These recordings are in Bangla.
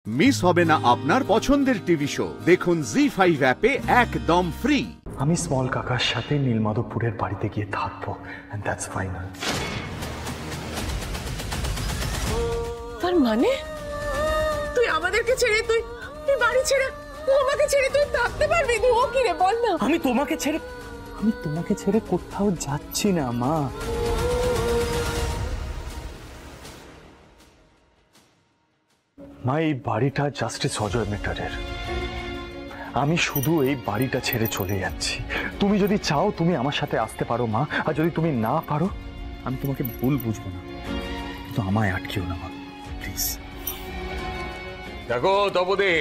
মিস হবে না আপনার পছন্দের টিভি শো। দেখুন জি5 অ্যাপে একদম ফ্রি। আমি স্মল কাকার সাথে নীলমাধবপুরের বাড়িতে গিয়ে থাকবো, এন্ড দ্যাটস ফাইনাল। তার মানে তুই আমাদেরকে ছেড়ে তুই বাড়ি ছেড়ে আমাকে ছেড়ে তুই থাকতে পারবি? তুই ও কি রে বল না। আমি তোমাকে ছেড়ে কোথাও যাচ্ছি না মা। মা, এই বাড়িটা জাস্টিস অজয় মেটারের। আমি শুধু এই বাড়িটা ছেড়ে চলে যাচ্ছি। তুমি যদি চাও তুমি আমার সাথে আসতে পারো মা, আর যদি তুমি না পারো আমি তোমাকে ভুল বুঝবো না, কিন্তু আমায় আটকেও না মা, প্লিজ। দেখো তপদে,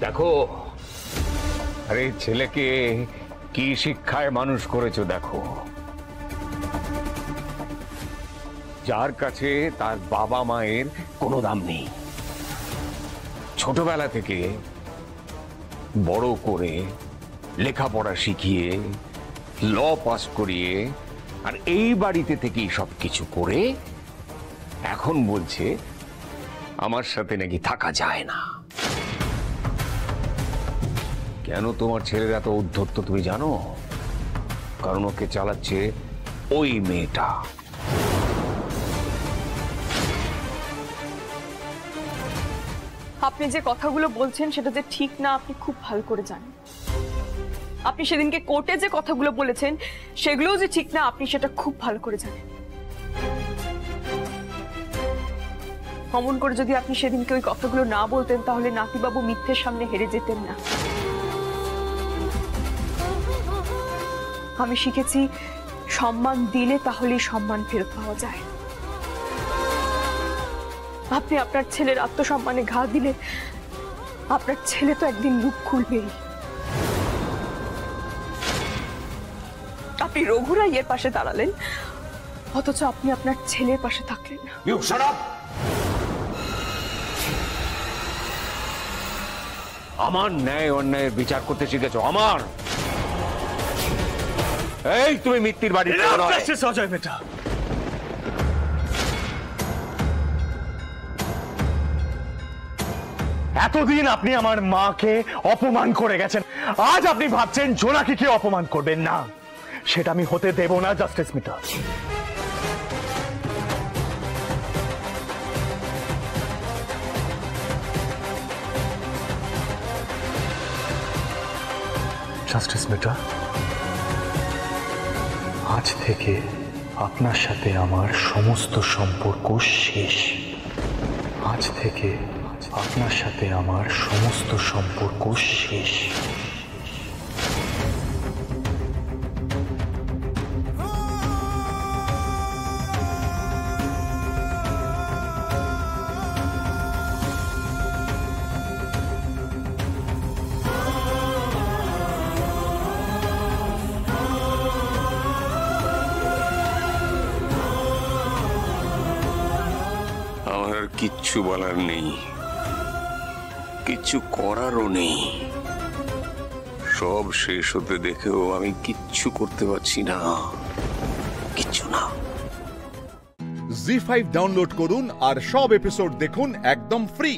দেখো, আরে ছেলেকে কি শিক্ষায় মানুষ করেছো দেখো। যার কাছে তার বাবা মায়ের কোনো দাম নেই, ছোটবেলা থেকে বড় করে লেখাপড়া শিখিয়ে ল পাস করিয়ে আর এই বাড়িতে থেকেই সবকিছু করে এখন বলছে আমার সাথে নাকি থাকা যায় না। কেন তোমার ছেলের এত উদ্ধত্ত তুমি জানো? কারণ ওকে চালাচ্ছে ওই মেয়েটা। আপনি যে কথাগুলো বলছেন সেটা যে ঠিক না আপনি খুব ভালো করে জানেন। আপনি সেদিনকে কোর্টে যে কথাগুলো বলেছেন সেগুলোও যে ঠিক না আপনি সেটা খুব ভালো করে জানেন। অমন করে যদি আপনি সেদিনকে ওই কথাগুলো না বলতেন তাহলে নাতিবাবু মিথ্যের সামনে হেরে যেতেন না। আমি শিখেছি সম্মান দিলে তাহলেই সম্মান ফেরত পাওয়া যায়। আপনি আপনার ছেলের আত্মসম্মানে ঘা দিলে আপনার ছেলে তো একদিন মুখ খুলবেই। আপনি রঘুরাইয়ের পাশে দাঁড়ালেন, অথচ আপনি আপনার ছেলের পাশে থাকলেন না। আমার ন্যায় অন্যায়ের বিচার করতে শিখেছো আমার। এই তুমি মিত্তির বাড়ি অজয় মেটা, এতদিন আপনি আমার মাকে অপমান করে গেছেন, আজ আপনি ভাবছেন জোনাকিকে অপমান করবেন না। সেটা আমি হতে দেব না জাস্টিস মিটা। জাস্টিস মিটা, আজ থেকে আপনার সাথে আমার সমস্ত সম্পর্ক শেষ। আজ থেকে আপনার সাথে আমার সমস্ত সম্পর্ক শেষ। আমার আর কিচ্ছু বলার নেই, কিচ্ছু করারও নেই। সব শেষ হতে দেখেও আমি কিচ্ছু করতে পারছি না, কিচ্ছু না। জি5 ডাউনলোড করুন আর সব এপিসোড দেখুন একদম ফ্রি।